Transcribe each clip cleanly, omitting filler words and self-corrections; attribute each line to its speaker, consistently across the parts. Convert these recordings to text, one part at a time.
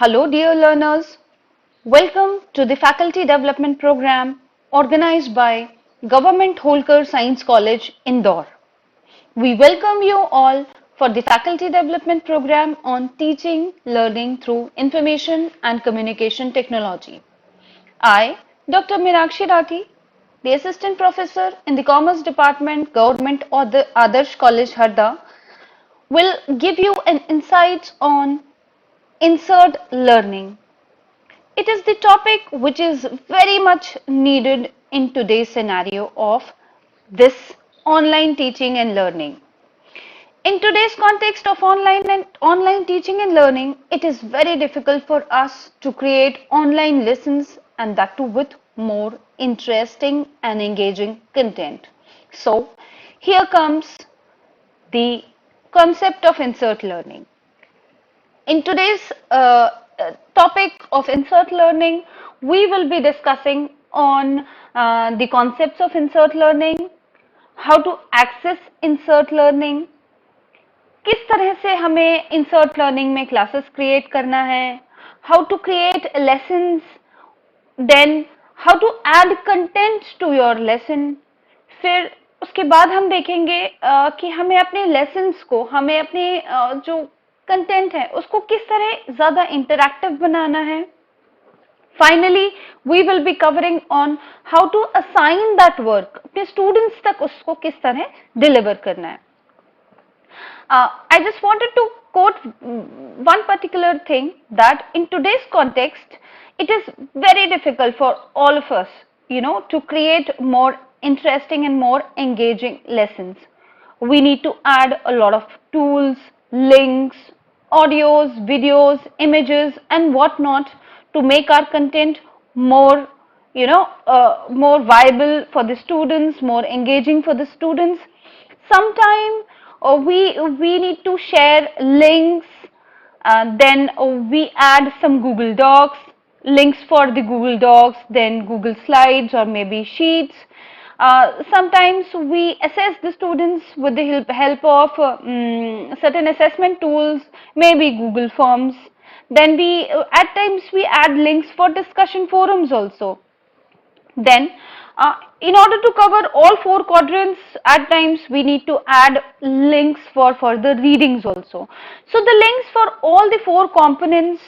Speaker 1: Hello, dear learners. Welcome to the Faculty Development Program organized by Government Holkar Science College, Indore. We welcome you all for the Faculty Development Program on Teaching, Learning through Information and Communication Technology. I, Dr. Meenakshi Rathi, the Assistant Professor in the Commerce Department, Government Adarsh College, Harda, will give you an insight on insert learning. It is the topic which is very much needed in today's scenario of this online teaching and learning. In today's context of online teaching and learning, it is very difficult for us to create online lessons and that too with more interesting and engaging content. So, here comes the concept of insert learning. In today's topic of insert learning, we will be discussing on the concepts of insert learning, how to access insert learning, किस तरह से हमें insert learning में classes create करना है, how to create lessons, then how to add content to your lesson. फिर उसके बाद हम देखेंगे कि हमें अपने lessons को, हमें अपने जो कंटेंट है उसको किस तरह ज्यादा इंटरैक्टिव बनाना है. Finally we will be covering on how to assign that work, अपने स्टूडेंट्स तक उसको किस तरह डिलीवर करना है. I just wanted to quote one particular thing that in today's context, it is very difficult for all of us, to create more interesting and more engaging lessons. We need to add a lot of tools, links, audios, videos, images, and whatnot to make our content more, more viable for the students, more engaging for the students. Sometime we need to share links, then we add some Google Docs, links for the Google Docs, then Google Slides or maybe Sheets. Sometimes we assess the students with the help of certain assessment tools, maybe Google Forms. Then at times we add links for discussion forums also. Then, in order to cover all four quadrants, at times we need to add links for further readings also. So the links for all the four components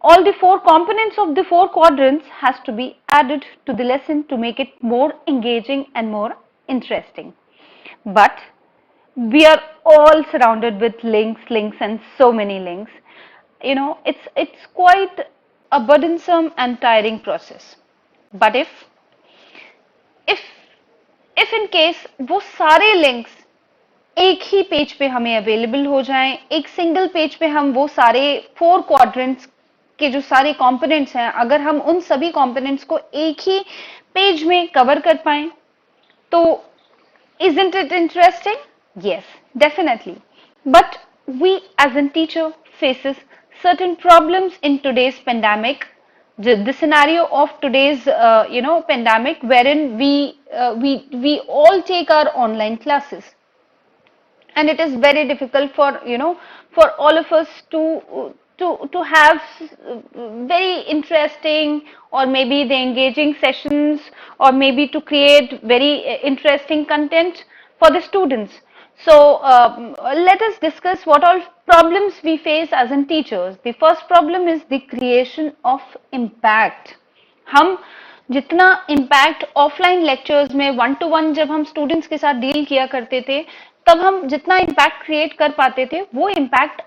Speaker 1: of the four quadrants has to be added to the lesson to make it more engaging and more interesting. But we are all surrounded with links and so many links. It's quite a burdensome and tiring process. But if in case वो सारे links एक ही page पे हमें available हो जाएं, एक single page पे हम वो सारे फोर क्वाड्रेंट्स के जो सारे कंपोनेंट्स हैं, अगर हम उन सभी कंपोनेंट्स को एक ही पेज में कवर कर पाएं, तो isn't it interesting? Yes, definitely. But we as a teacher faces certain problems in today's pandemic, the scenario of today's pandemic, wherein we all take our online classes, and it is very difficult for all of us to have very interesting or maybe the engaging sessions, or maybe to create very interesting content for the students. So let us discuss what all problems we face as in teachers. The first problem is the creation of impact. हम जितना impact offline lectures में 1-to-1 जब हम students के साथ deal किया करते थे, तब हम जितना इम्पैक्ट क्रिएट कर पाते थे, वो इम्पैक्ट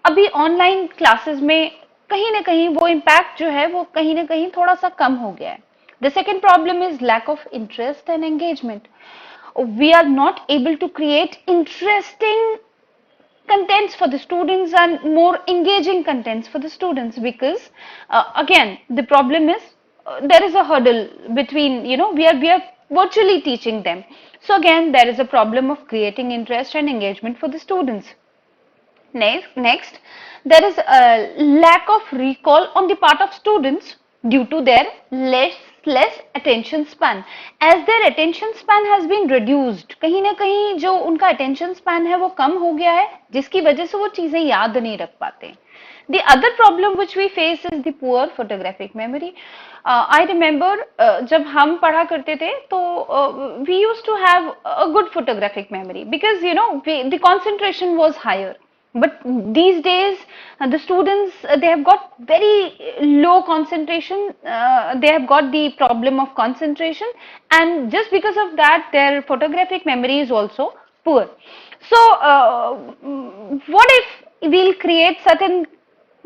Speaker 1: अभी ऑनलाइन क्लासेस में कहीं ना कहीं वो इम्पैक्ट जो है वो कहीं ना कहीं थोड़ा सा कम हो गया है. The second problem is lack of interest and engagement. We are not able to create interesting contents for the students and more engaging contents for the students, because again the problem is there is a hurdle between, we are virtually teaching them. So again there is a problem of creating interest and engagement for the students. Next, there is a lack of recall on the part of students due to their less attention span. As their attention span has been reduced, कहीं ना कहीं जो उनका attention span है वो कम हो गया है, जिसकी वजह से वो चीजें याद नहीं रख पाते. The other problem which we face is the poor photographic memory. I remember जब हम पढ़ा करते थे तो we used to have a good photographic memory because the concentration was higher. But these days the students they have got very low concentration. They have got the problem of concentration, and just because of that their photographic memory is also poor. So what if we'll create certain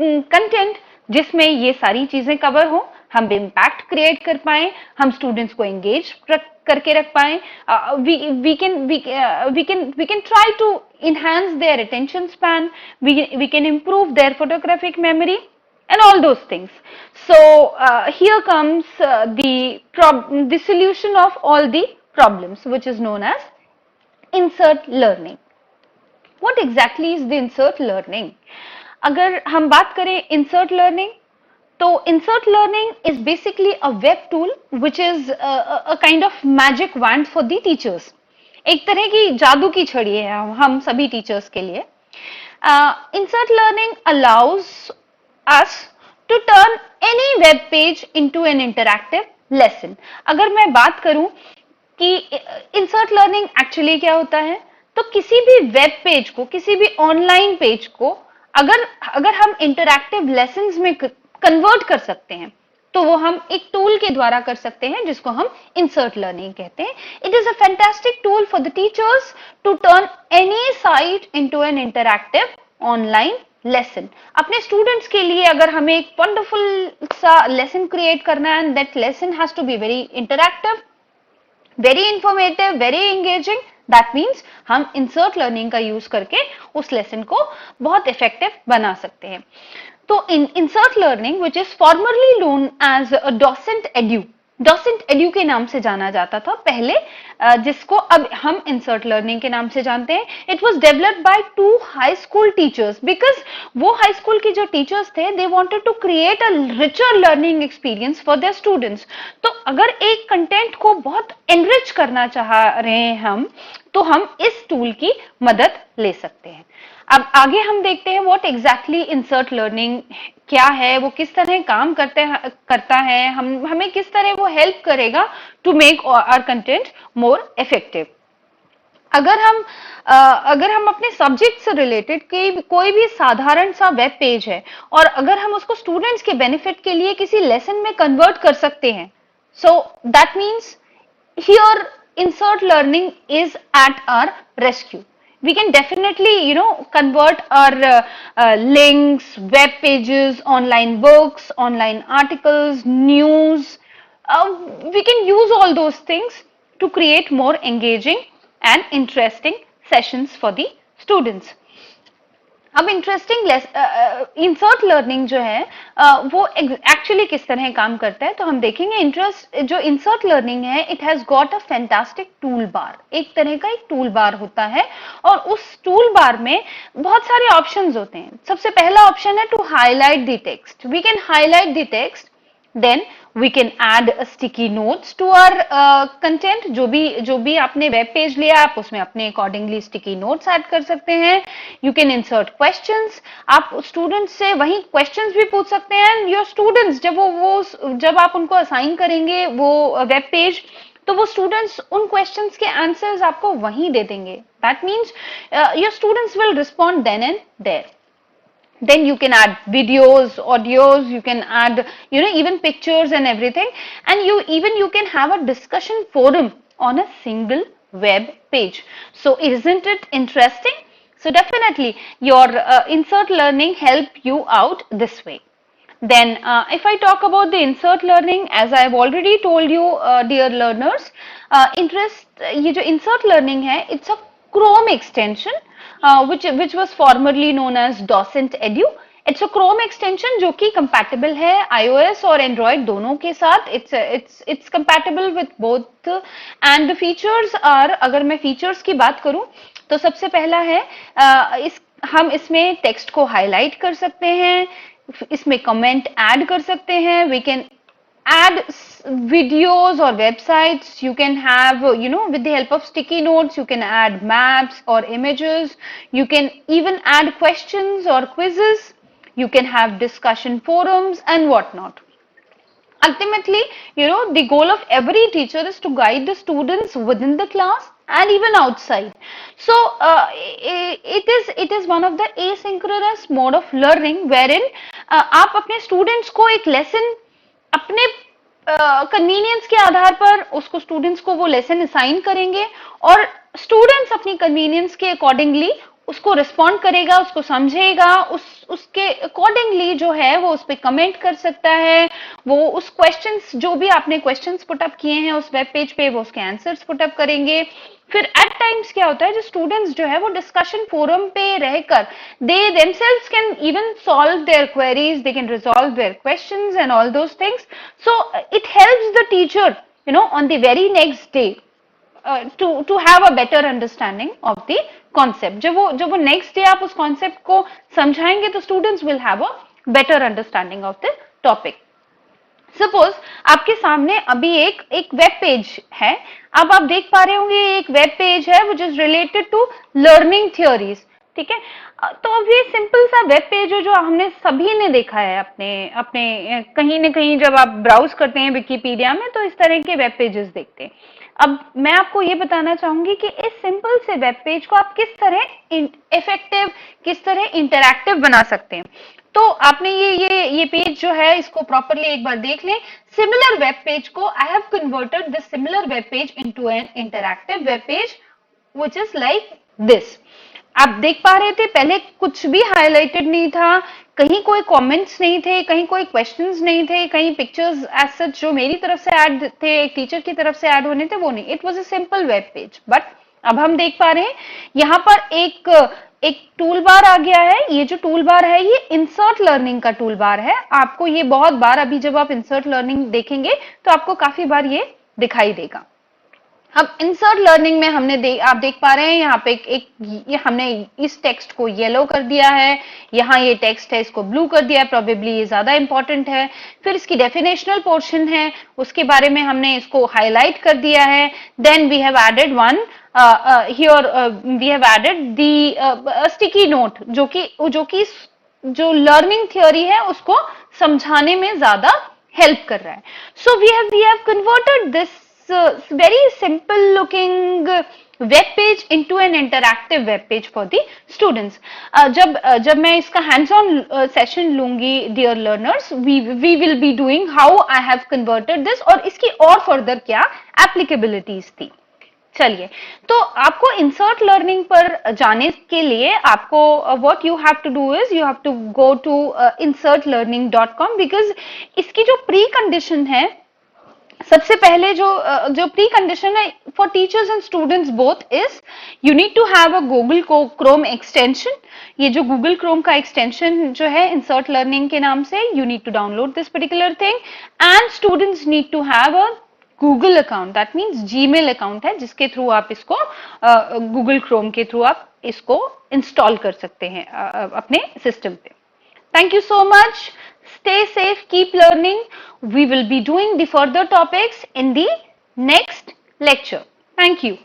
Speaker 1: content जिसमें ये सारी चीजें cover हो, हम impact create कर पाए, हम students को एंगेज करके रख पाए, we can try to enhance their attention span, we can improve their photographic memory and all those things. So here comes the solution of all the problems, which is known as insert learning. What exactly is the insert learning? अगर हम बात करें insert learning, तो insert learning is basically a web tool which is a kind of magic wand for the teachers. एक तरह की जादू की छड़ी है हम सभी टीचर्स के लिए. Insert learning allows us to turn any web page into an interactive lesson. अगर मैं बात करूं कि insert learning actually क्या होता है, तो किसी भी वेब पेज को, किसी भी ऑनलाइन पेज को अगर हम इंटरैक्टिव लेसन्स में कन्वर्ट कर सकते हैं, तो वो हम एक टूल के द्वारा कर सकते हैं जिसको हम इंसर्ट लर्निंग कहते हैं. It is a fantastic tool for the teachers to turn any site into an interactive online lesson. अपने स्टूडेंट्स के लिए अगर हमें एक वंडरफुल सा लेसन क्रिएट करना है, that lesson has to be very interactive, very informative, very engaging, that means हम इंसर्ट लर्निंग का यूज करके उस लेसन को बहुत इफेक्टिव बना सकते हैं. तो Insert Learning which is formerly known as Docent EDU के नाम से जाना जाता था पहले, जिसको अब हम इंसर्ट लर्निंग के नाम से जानते हैं. It was developed by 2 high school teachers because वो हाई स्कूल के जो टीचर्स थे they wanted to create a richer learning experience for their students. तो अगर एक कंटेंट को बहुत एनरिच करना चाह रहे हैं हम, तो हम इस टूल की मदद ले सकते हैं. अब आगे हम देखते हैं व्हाट एग्जैक्टली इंसर्ट लर्निंग क्या है, वो किस तरह काम करता है, हमें किस तरह वो हेल्प करेगा to make our content more effective. अगर हम अपने सब्जेक्ट से रिलेटेड कोई भी साधारण सा वेब पेज है और अगर हम उसको स्टूडेंट्स के बेनिफिट के लिए किसी लेसन में कन्वर्ट कर सकते हैं, so that means here insert learning is at our rescue. We can definitely convert our links, web pages, online books, online articles, news. We can use all those things to create more engaging and interesting sessions for the students. अब interesting insert learning जो है वो actually किस तरह काम करता है, तो हम देखेंगे. जो इंसर्ट लर्निंग है, it has got a fantastic tool bar. एक तरह का एक टूल बार होता है और उस टूल बार में बहुत सारे ऑप्शंस होते हैं. सबसे पहला ऑप्शन है to highlight the text. We can highlight the text, then we can add sticky notes to our content. जो भी आपने वेब पेज लिया आप उसमें अपने अकॉर्डिंगली स्टिकी नोट्स ऐड कर सकते हैं. You can insert questions. आप स्टूडेंट्स से वही क्वेश्चंस भी पूछ सकते हैं. योर स्टूडेंट्स जब आप उनको असाइन करेंगे वो वेब पेज, तो वो स्टूडेंट्स उन क्वेश्चंस के आंसर्स आपको वहीं दे देंगे. That means your students will respond then and there. Then you can add videos, audios, you can add even pictures and everything, and you can have a discussion forum on a single web page. So isn't it interesting? So definitely your insert learning help you out this way. Then if I talk about the insert learning, as I have already told you, dear learners, ये जो insert learning है, it's a Chrome extension which was formerly known as Docent Edu. It's a Chrome extension जो कि compatible है iOS और Android दोनों के साथ. It's compatible with both, and the features are, अगर मैं features की बात करूं तो सबसे पहला है हम इसमें टेक्स्ट को हाईलाइट कर सकते हैं, इसमें कमेंट ऐड कर सकते हैं. We can add videos or websites. You can have with the help of sticky notes you can add maps or images. You can even add questions or quizzes. you can have discussion forums and whatnot. Ultimately, the goal of every teacher is to guide the students within the class and even outside. So it is one of the asynchronous mode of learning wherein आप अपने students को एक lesson अपने convenience के आधार पर उसको students को वो लेसन असाइन करेंगे और स्टूडेंट्स अपनी कन्वीनियंस के अकॉर्डिंगली उसको रिस्पॉन्ड करेगा, उसको समझेगा, उसके अकॉर्डिंगली जो है वो उस पर कमेंट कर सकता है, वो उस क्वेश्चंस जो भी आपने क्वेश्चंस पुट अप किए हैं उस वेब पेज पे वो उसके आंसर्स पुट अप करेंगे. फिर एट टाइम्स क्या होता है, जो स्टूडेंट्स जो है वो डिस्कशन फोरम पे रहकर they themselves can even solve their queries, they can resolve their questions and all those things. So it helps the teacher on the very next day to have a better understanding of the concept. जब वो next day आप उस concept को समझाएंगे तो students will have a better understanding of the topic. Suppose आपके सामने अभी एक वेब पेज है, अब आप देख पा रहे होंगे एक वेब पेज है which is related to learning theories. ठीक है, तो अब ये सिंपल सा वेब पेज है जो हमने सभी ने देखा है अपने कहीं ना कहीं जब आप ब्राउज करते हैं विकिपीडिया में तो इस तरह के वेब पेजेस देखते हैं. अब मैं आपको ये बताना चाहूंगी कि इस सिंपल से वेब पेज को आप किस तरह इफेक्टिव, किस तरह इंटरैक्टिव बना सकते हैं. तो आपने ये पेज जो है इसको प्रॉपरली एक बार देख लें. सिमिलर वेब पेज को I have converted this similar web page into an interactive web page which is like this. आप देख पा रहे थे पहले कुछ भी हाईलाइटेड नहीं था, कहीं कोई कमेंट्स नहीं थे, कहीं कोई क्वेश्चंस नहीं थे, कहीं पिक्चर्स एज सच जो मेरी तरफ से ऐड थे, एक टीचर की तरफ से ऐड होने थे वो नहीं. It was a simple web page. But अब हम देख पा रहे हैं यहाँ पर एक टूल बार आ गया है. ये जो टूल बार है ये इंसर्ट लर्निंग का टूल बार है. आपको ये बहुत बार अभी जब आप इंसर्ट लर्निंग देखेंगे तो आपको काफी बार ये दिखाई देगा. अब इंसर्ट लर्निंग में आप देख पा रहे हैं यहाँ पे ये हमने इस टेक्स्ट को येलो कर दिया है, यहाँ ये टेक्स्ट है इसको ब्लू कर दिया है, प्रोबेबली ये ज्यादा इंपॉर्टेंट है. फिर इसकी डेफिनेशनल पोर्शन है उसके बारे में हमने इसको हाईलाइट कर दिया है. Then we have added one here, we have added the sticky note जो लर्निंग थियोरी है उसको समझाने में ज्यादा हेल्प कर रहा है. So we have converted this very simple looking web page into an interactive web page for the students. जब मैं इसका hands on session लूंगी dear learners, we will be doing how I have converted this और इसकी और further क्या applicabilities थी. चलिए, तो आपको insert learning पर जाने के लिए आपको what you have to do is you have to go to insertlearning.com because इसकी जो pre-condition है, सबसे पहले जो प्री कंडीशन है for teachers and students both is you need to have a Google Chrome extension. ये जो गूगल क्रोम का एक्सटेंशन जो है इंसर्ट लर्निंग के नाम से, you need to download this particular thing and students need to have a Google account. That means Gmail account है जिसके थ्रू आप इसको गूगल क्रोम के थ्रू आप इसको इंस्टॉल कर सकते हैं अपने सिस्टम पे. Thank you so much. Stay safe, keep learning. We will be doing the further topics in the next lecture. Thank you.